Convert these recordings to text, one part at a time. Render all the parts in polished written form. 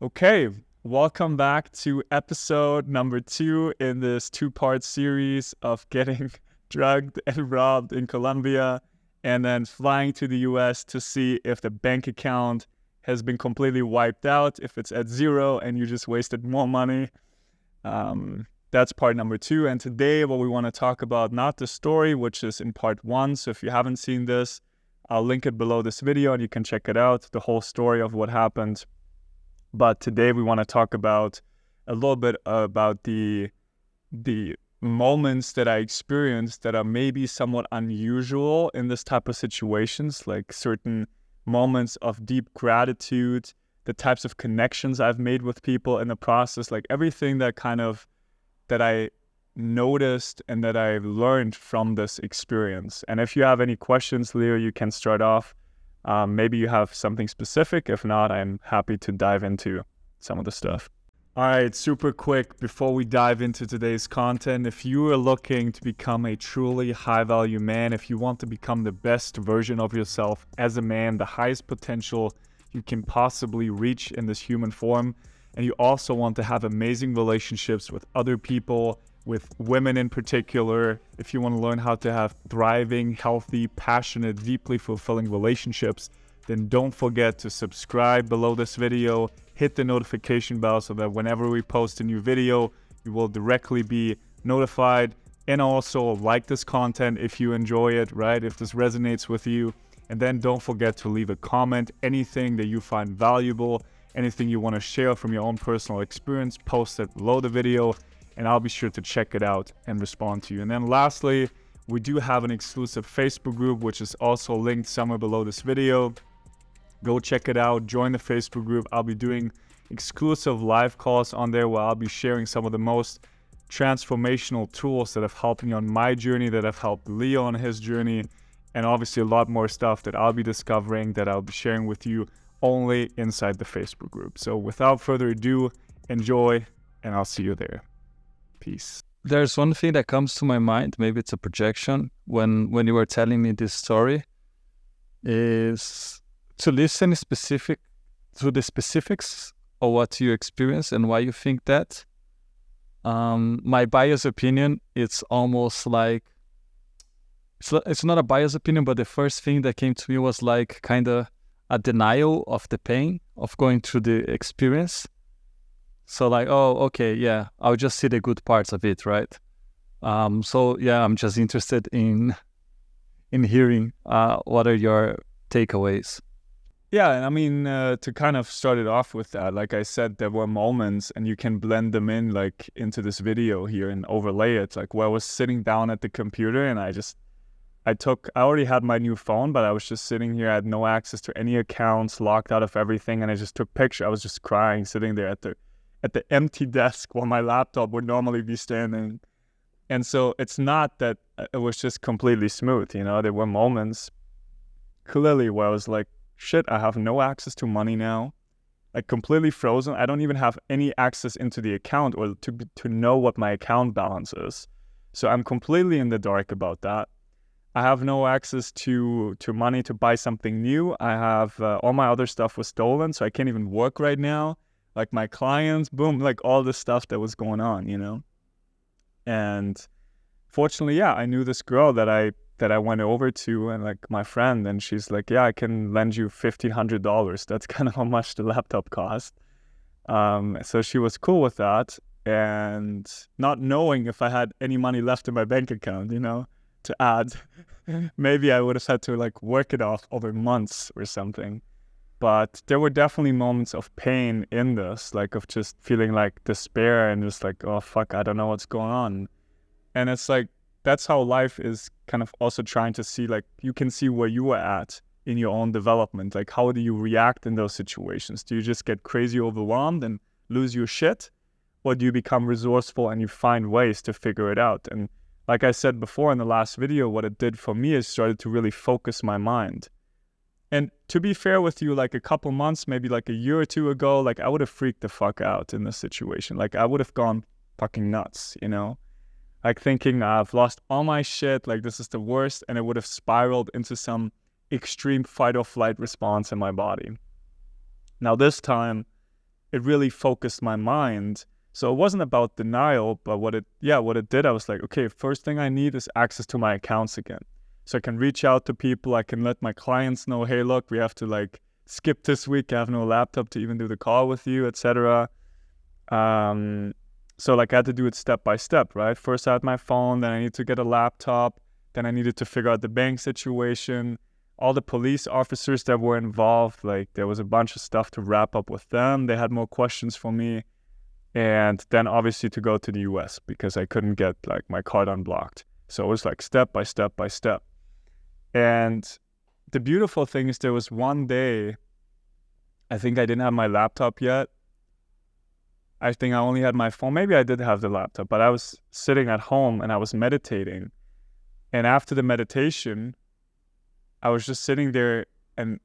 Okay, welcome back to episode number 2 in this two-part series of getting drugged and robbed in Colombia and then flying to the US to see if the bank account has been completely wiped out, if it's at zero and you just wasted more money. That's part number 2. And today what we want to talk about, not the story, which is in part 1. So if you haven't seen this, I'll link it below this video and you can check it out, the whole story of what happened. But today we want to talk about a little bit about the moments that I experienced that are maybe somewhat unusual in this type of situations, like certain moments of deep gratitude, the types of connections I've made with people in the process, like everything that I noticed and that I've learned from this experience. And if you have any questions, Leo, you can start off. Maybe you have something specific. If not, I'm happy to dive into some of the stuff. All right, super quick before we dive into today's content. If you are looking to become a truly high-value man, if you want to become the best version of yourself as a man, the highest potential you can possibly reach in this human form, and you also want to have amazing relationships with other people, with women in particular, if you want to learn how to have thriving, healthy, passionate, deeply fulfilling relationships, then don't forget to subscribe below this video, hit the notification bell so that whenever we post a new video, you will directly be notified. And also like this content if you enjoy it, right? If this resonates with you. And then don't forget to leave a comment, anything that you find valuable, anything you want to share from your own personal experience, post it below the video, and I'll be sure to check it out and respond to you. And then lastly, we do have an exclusive Facebook group, which is also linked somewhere below this video. Go check it out, join the Facebook group. I'll be doing exclusive live calls on there where I'll be sharing some of the most transformational tools that have helped me on my journey, that have helped Leo on his journey, and obviously a lot more stuff that I'll be discovering that I'll be sharing with you only inside the Facebook group. So without further ado, enjoy, and I'll see you there. Peace. There's one thing that comes to my mind, maybe it's a projection, when you were telling me this story, is to listen to the specifics of what you experience and why you think that. My biased opinion, it's almost like, it's not a biased opinion, but the first thing that came to me was like kind of a denial of the pain of going through the experience. So like, oh, okay, yeah, I'll just see the good parts of it, right? So yeah, I'm just interested in hearing what are your takeaways. Yeah, and I mean, to kind of start it off with that, like I said, there were moments, and you can blend them in like into this video here and overlay it, like where I was sitting down at the computer and I already had my new phone, but I was just sitting here, I had no access to any accounts, locked out of everything, and I just took pictures. I was just crying, sitting there at the empty desk while my laptop would normally be standing. And so it's not that it was just completely smooth, you know, there were moments clearly where I was like, shit, I have no access to money now, like completely frozen. I don't even have any access into the account or to know what my account balance is. So I'm completely in the dark about that. I have no access to money to buy something new. I have all my other stuff was stolen, so I can't even work right now. Like my clients, boom, like all this stuff that was going on, you know? And fortunately, yeah, I knew this girl that I went over to, and like my friend, and she's like, yeah, I can lend you $1,500. That's kind of how much the laptop cost. So she was cool with that, and not knowing if I had any money left in my bank account, you know, to add. Maybe I would have had to like work it off over months or something. But there were definitely moments of pain in this, like of just feeling like despair and just like, oh, fuck, I don't know what's going on. And it's like, that's how life is kind of also trying to see, like, you can see where you are at in your own development. Like, how do you react in those situations? Do you just get crazy overwhelmed and lose your shit? Or do you become resourceful and you find ways to figure it out? And like I said before in the last video, what it did for me is started to really focus my mind. And to be fair with you, like a couple months, maybe like a year or two ago, like I would have freaked the fuck out in this situation. Like I would have gone fucking nuts, you know? Like thinking I've lost all my shit, like this is the worst, and it would have spiraled into some extreme fight or flight response in my body. Now this time, it really focused my mind. So it wasn't about denial, but what it did, I was like, okay, first thing I need is access to my accounts again. So I can reach out to people, I can let my clients know, hey, look, we have to like skip this week, I have no laptop to even do the call with you, etc. So like I had to do it step by step, right? First I had my phone, then I needed to get a laptop, then I needed to figure out the bank situation, all the police officers that were involved, like there was a bunch of stuff to wrap up with them. They had more questions for me. And then obviously to go to the US because I couldn't get like my card unblocked. So it was like step by step by step. And the beautiful thing is there was one day, I think I didn't have my laptop yet. I think I only had my phone. Maybe I did have the laptop, but I was sitting at home and I was meditating. And after the meditation, I was just sitting there and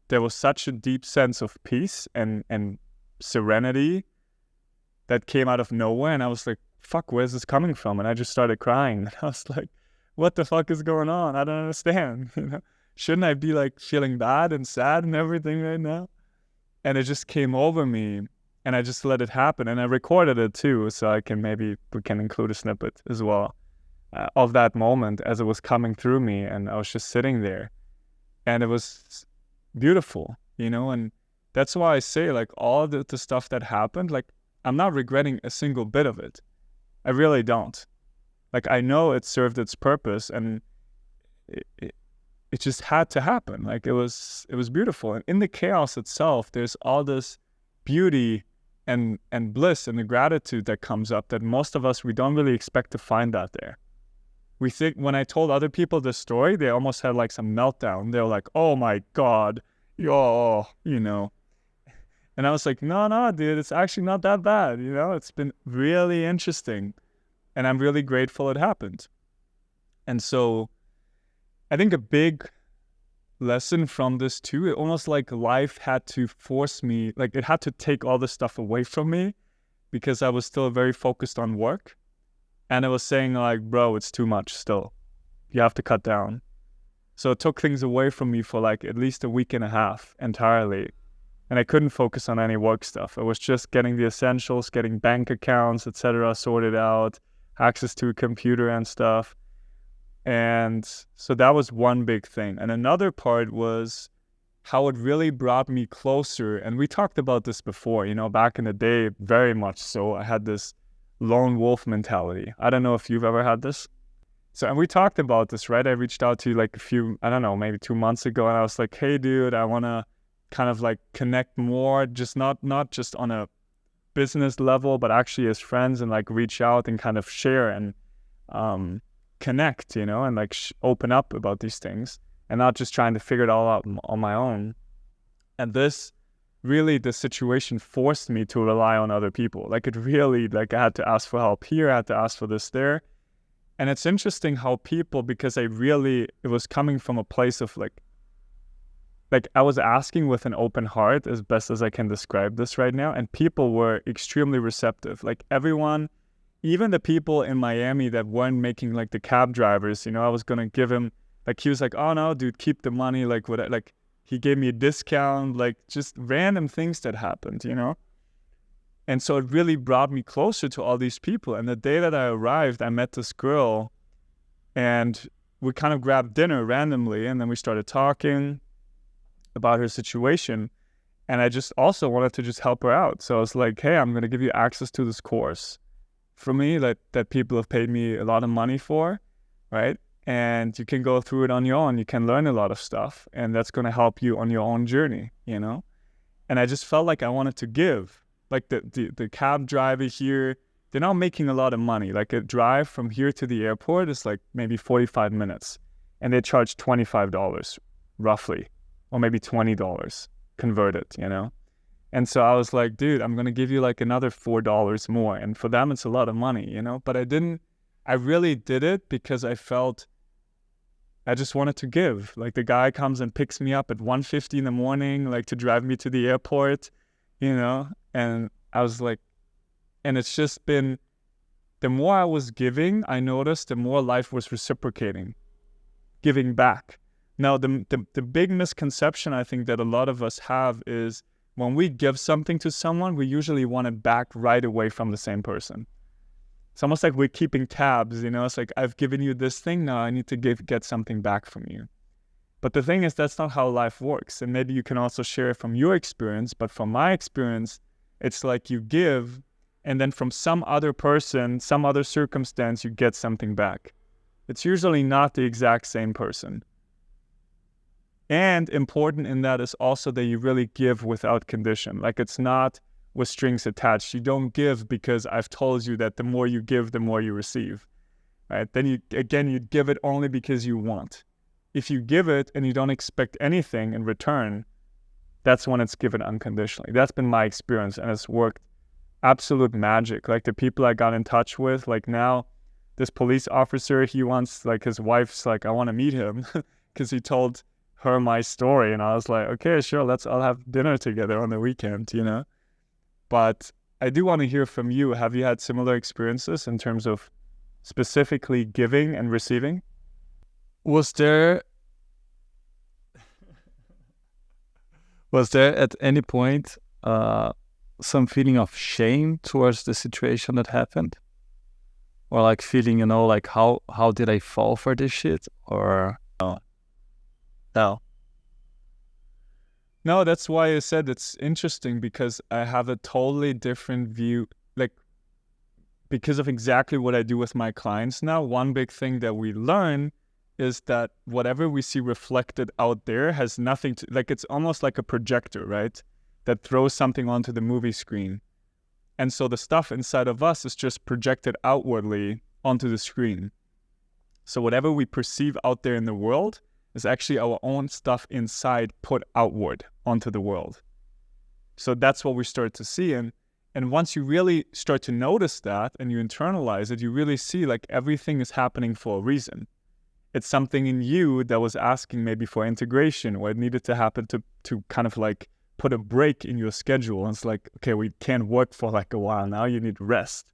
there was such a deep sense of peace and serenity that came out of nowhere. And I was like, fuck, where's this coming from? And I just started crying. And I was like, what the fuck is going on? I don't understand. You know? Shouldn't I be like feeling bad and sad and everything right now? And it just came over me and I just let it happen. And I recorded it too. So we can include a snippet as well of that moment as it was coming through me. And I was just sitting there and it was beautiful, you know? And that's why I say like all the stuff that happened, like I'm not regretting a single bit of it. I really don't. Like I know it served its purpose and it just had to happen. Like it was beautiful. And in the chaos itself, there's all this beauty and bliss and the gratitude that comes up that most of us, we don't really expect to find out there. We think when I told other people this story, they almost had like some meltdown. They were like, oh my God, you know. And I was like, no, dude, it's actually not that bad. You know, it's been really interesting. And I'm really grateful it happened. And so I think a big lesson from this too, it almost like life had to force me, like it had to take all this stuff away from me because I was still very focused on work. And it was saying like, bro, it's too much still. You have to cut down. So it took things away from me for like at least a week and a half entirely. And I couldn't focus on any work stuff. It was just getting the essentials, getting bank accounts, etc., sorted out, access to a computer and stuff. And so that was one big thing. And another part was how it really brought me closer. And we talked about this before, you know, back in the day, very much so. I had this lone wolf mentality. I don't know if you've ever had this. So, and we talked about this, right? I reached out to you like maybe 2 months ago. And I was like, hey, dude, I want to kind of like connect more, just not just on a business level, but actually as friends and like reach out and kind of share and connect, you know, and like open up about these things and not just trying to figure it all out on my own. And this situation forced me to rely on other people. Like it really, like I had to ask for help here, I had to ask for this there. And it's interesting how people, because it was coming from a place of like I was asking with an open heart as best as I can describe this right now. And people were extremely receptive. Like everyone, even the people in Miami that weren't making like the cab drivers, you know, I was going to give him, like, he was like, oh no, dude, keep the money. Like what, like he gave me a discount, like just random things that happened, you know? And so it really brought me closer to all these people. And the day that I arrived, I met this girl and we kind of grabbed dinner randomly. And then we started talking about her situation. And I just also wanted to just help her out. So I was like, hey, I'm going to give you access to this course for me that people have paid me a lot of money for, right? And you can go through it on your own. You can learn a lot of stuff. And that's going to help you on your own journey, you know? And I just felt like I wanted to give. Like the cab driver here, they're not making a lot of money. Like a drive from here to the airport is like maybe 45 minutes. And they charge $25 roughly, or maybe $20 converted, you know? And so I was like, dude, I'm going to give you like another $4 more. And for them, it's a lot of money, you know? But I really did it because I felt I just wanted to give. Like the guy comes and picks me up at 1:50 in the morning, like to drive me to the airport, you know? And I was like, and it's just been, the more I was giving, I noticed the more life was reciprocating, giving back. Now, the big misconception I think that a lot of us have is when we give something to someone, we usually want it back right away from the same person. It's almost like we're keeping tabs, you know? It's like, I've given you this thing, now I need to get something back from you. But the thing is, that's not how life works. And maybe you can also share it from your experience, but from my experience, it's like you give, and then from some other person, some other circumstance, you get something back. It's usually not the exact same person. And important in that is also that you really give without condition. Like, it's not with strings attached. You don't give because I've told you that the more you give, the more you receive, right? Then you give it only because you want. If you give it and you don't expect anything in return, that's when it's given unconditionally. That's been my experience, and it's worked absolute magic. Like, the people I got in touch with, like now, this police officer, he wants, like, his wife's like, I want to meet him because he told her my story, and I was like, okay, sure, I'll have dinner together on the weekend, you know? But I do want to hear from you. Have you had similar experiences in terms of specifically giving and receiving? Was there at any point some feeling of shame towards the situation that happened? Or like feeling, you know, like how did I fall for this shit? Or No. No, that's why I said it's interesting, because I have a totally different view. Like, because of exactly what I do with my clients now, one big thing that we learn is that whatever we see reflected out there has nothing to, like, it's almost like a projector, right? That throws something onto the movie screen. And so the stuff inside of us is just projected outwardly onto the screen. So whatever we perceive out there in the world is actually our own stuff inside put outward onto the world. So that's what we start to see. And once you really start to notice that and you internalize it, you really see like everything is happening for a reason. It's something in you that was asking maybe for integration, or it needed to happen to kind of like put a break in your schedule. And it's like, okay, we can't work for like a while now, you need rest,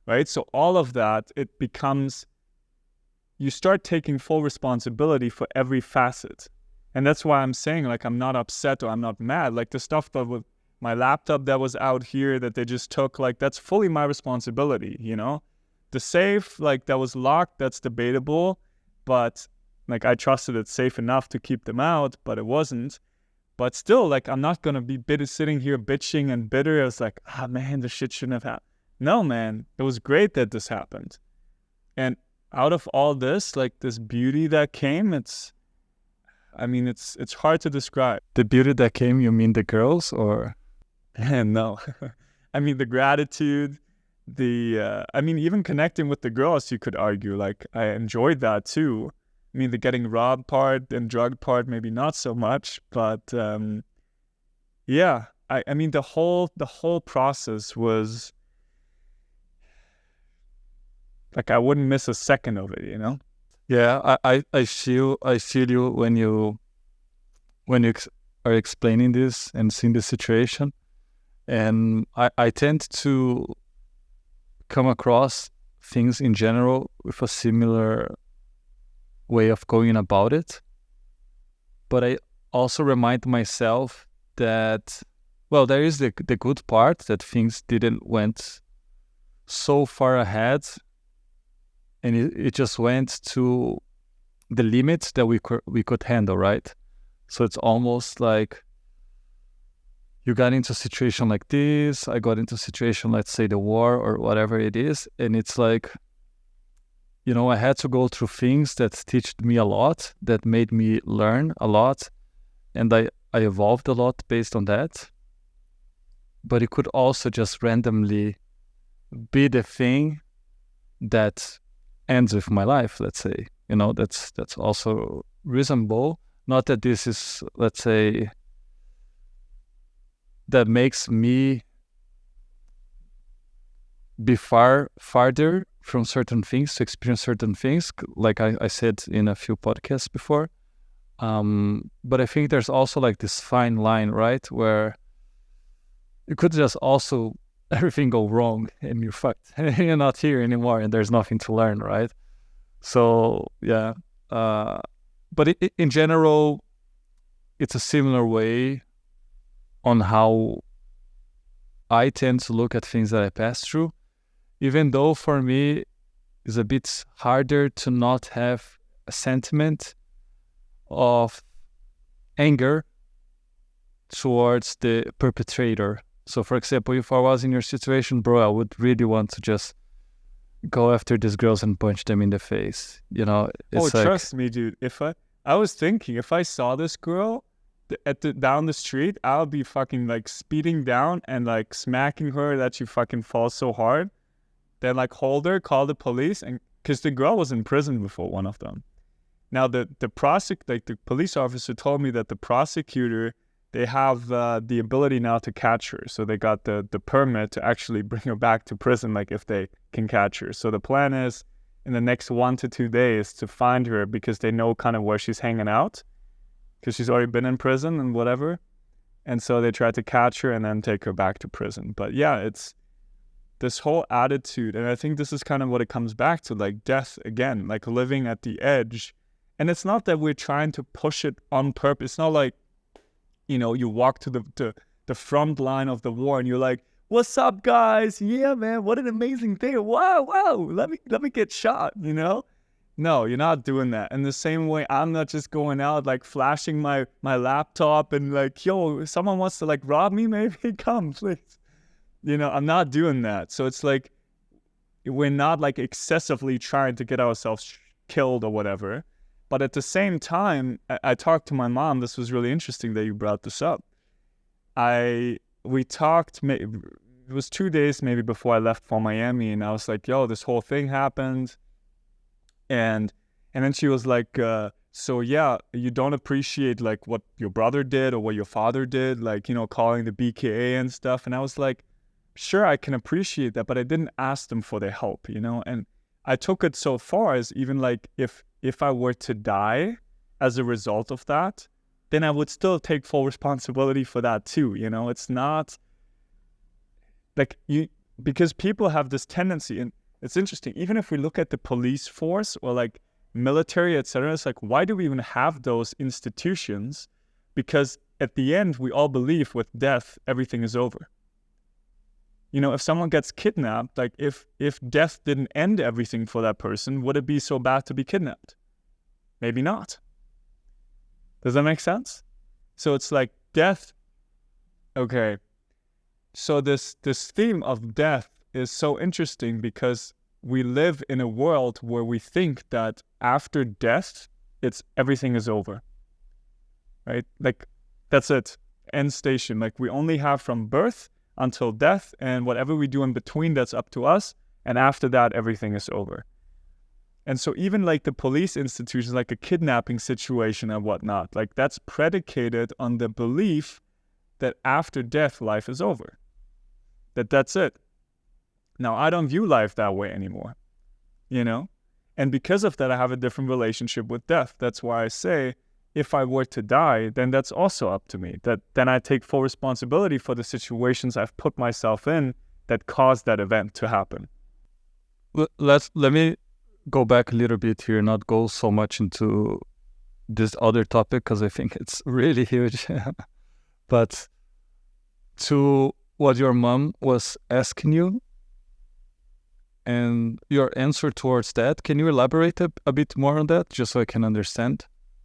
right? So all of that, it becomes, you start taking full responsibility for every facet. And that's why I'm saying, like, I'm not upset or I'm not mad. Like, the stuff that with my laptop that was out here that they just took, like, that's fully my responsibility, you know? The safe, like, that was locked, that's debatable. But, like, I trusted it safe enough to keep them out, but it wasn't. But still, like, I'm not going to be sitting here bitching and bitter. I was like, man, this shit shouldn't have happened. No, man, it was great that this happened. And out of all this, like, this beauty that came, it's hard to describe. The beauty that came, you mean the girls, or? No. I mean, the gratitude, even connecting with the girls, you could argue, like, I enjoyed that too. I mean, the getting robbed part and drugged part, maybe not so much, but yeah. I mean, the whole process was like, I wouldn't miss a second of it, you know? Yeah, I feel you when you are explaining this and seeing the situation, and I tend to come across things in general with a similar way of going about it. But I also remind myself that, well, there is the good part, that things didn't went so far ahead, and it just went to the limits that we could handle, right? So it's almost like you got into a situation like this, I got into a situation, let's say the war or whatever it is, and it's like, you know, I had to go through things that taught me a lot, that made me learn a lot, and I evolved a lot based on that. But it could also just randomly be the thing that ends with my life, let's say. You know, that's also reasonable. Not that this is, let's say, that makes me be farther from certain things, to experience certain things, like I said in a few podcasts before. But I think there's also like this fine line, right, where you could just also everything go wrong and you're fucked. You're not here anymore and there's nothing to learn, right? So yeah, but in general, it's a similar way on how I tend to look at things that I pass through, even though for me it's a bit harder to not have a sentiment of anger towards the perpetrator. So, for example, if I was in your situation, bro, I would really want to just go after these girls and punch them in the face. You know, it's trust me, dude. I was thinking, if I saw this girl down the street, I'll be fucking like speeding down and like smacking her that she fucking falls so hard. Then like hold her, call the police, and because the girl was in prison before, one of them. Now the police officer told me that the prosecutor, they have the ability now to catch her. So they got the permit to actually bring her back to prison, like if they can catch her. So the plan is in the next 1 to 2 days to find her, because they know kind of where she's hanging out, because she's already been in prison and whatever. And so they try to catch her and then take her back to prison. But yeah, it's this whole attitude. And I think this is kind of what it comes back to, like death again, like living at the edge. And it's not that we're trying to push it on purpose. It's not like, you know, you walk to the front line of the war and you're like, what's up, guys? Yeah, man, what an amazing day. Wow, let me get shot, you know? No, you're not doing that. In the same way, I'm not just going out like flashing my laptop and like, yo, if someone wants to like rob me, maybe come, please. You know, I'm not doing that. So it's like, we're not like excessively trying to get ourselves killed or whatever. But at the same time, I talked to my mom. This was really interesting that you brought this up. We talked, it was 2 days maybe before I left for Miami, and I was like, yo, this whole thing happened. And then she was like, so yeah, you don't appreciate like what your brother did or what your father did, like, you know, calling the BKA and stuff. And I was like, sure, I can appreciate that, but I didn't ask them for their help, you know? And I took it so far as even like if I were to die as a result of that, then I would still take full responsibility for that too, you know? It's not like because people have this tendency, and it's interesting, even if we look at the police force or like military, etc., it's like, why do we even have those institutions? Because at the end, we all believe with death, everything is over. You know, if someone gets kidnapped, like if death didn't end everything for that person, would it be so bad to be kidnapped? Maybe not. Does that make sense? So it's like death. Okay. So this theme of death is so interesting because we live in a world where we think that after death, everything is over. Right? Like that's it. End station. Like we only have from birth until death, and whatever we do in between, that's up to us. And after that, everything is over. And so even like the police institutions, like a kidnapping situation and whatnot, like that's predicated on the belief that after death, life is over. That's it. Now, I don't view life that way anymore, you know? And because of that, I have a different relationship with death. That's why I say, if I were to die, then that's also up to me. Then I take full responsibility for the situations I've put myself in that caused that event to happen. Let me go back a little bit here, not go so much into this other topic because I think it's really huge. But to what your mom was asking you and your answer towards that, can you elaborate a bit more on that just so I can understand?